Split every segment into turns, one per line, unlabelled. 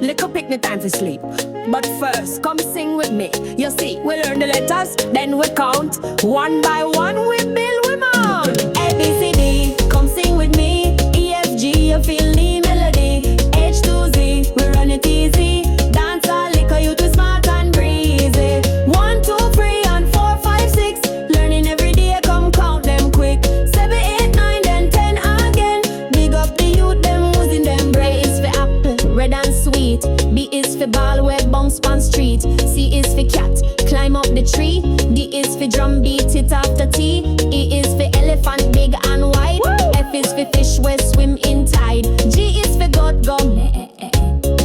little picnic time for sleep. But first, come sing with me. You see, we learn the letters, then we count. One by one, we build, we mount. A, B, C, D, come sing with me. E, F, G, you feel the melody. H to Z, we run it easy. Dancehall Likkle, you too smart and breezy. 1, 2, 3, and 4, 5, 6. Learning every day, come count them quick. 7, 8, 9, then 10 again. Big up the youth, them using them brain. A is for apple, red and sweet. B is for ball, where bounce on street. C is for cat, climb up the tree. D is for drum, beat it after T. E is for elephant, big and wide. Woo! F is for fish, where swim in tide. G is for goat gum.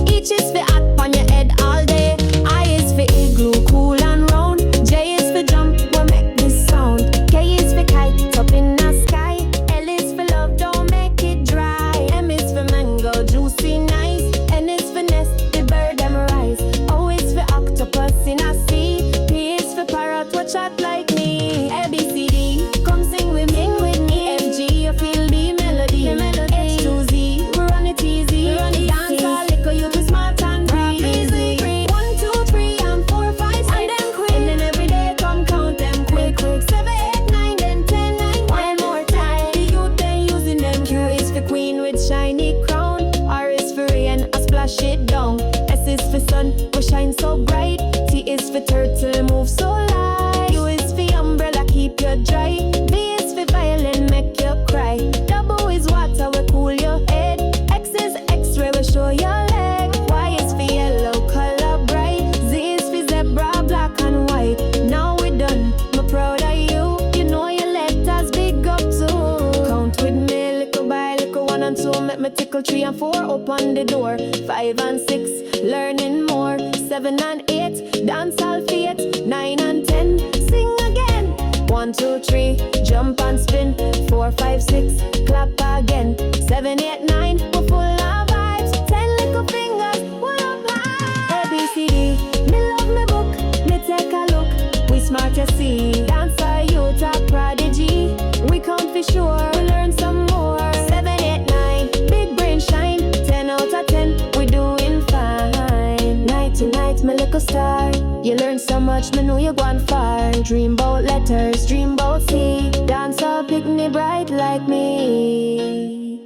H is for hat on your head all day. I is for igloo, cool and round. J is for jump, we make this sound. K is for kite, up in the sky. L is for love, don't make it dry. M is for mango, juicy, nice. N is for nest, the bird them rise. O is for octopus in a sea. P is for parrot, watch out like me. A, B, C, D, come sing with me. E, F, G, you feel the melody. H to Z, we run it easy. Dancehall Likkle, you too smart and breezy. 1, 2, 3, and 4, 5, 6. And then quick. And then every day come count them quick. 7, 8, 9, then 10, 9. One more time. The youth then using them. Q is for queen with shiny crown. R is for rain, I splash it down. S is for sun, we shine so bright. T is for turtle, move so light. U is for umbrella, keep you dry. V is for violin, make you cry. W is water, we cool your head. X is X-ray, we show your leg. Y is for yellow, color bright. Z is for zebra, black and white. Now we done, I'm proud of you. You know your letters big up too. Count with me, little by little, 1 and 2. Make me tickle 3 and 4, open the door. 5 and 6, learning more. 7 and 8, dance all feet. 9 and 10, sing again. 1, 2, 3, jump and spin. 4, 5, 6, clap again. 7, 8, 9, we're full of vibes. 10 little fingers, what up high? A, B, C, D, me love me book, me take a look. We smart, you see. Dancer, youth, a prodigy. We count for sure, we learn some more. 7, 8, 9, big brain shine. 10 out of 10, we doing fine. Night to night, my little star. You learn so much, me know you gone far. Dream about letters, dream about sea. Dance all pick me bright like me.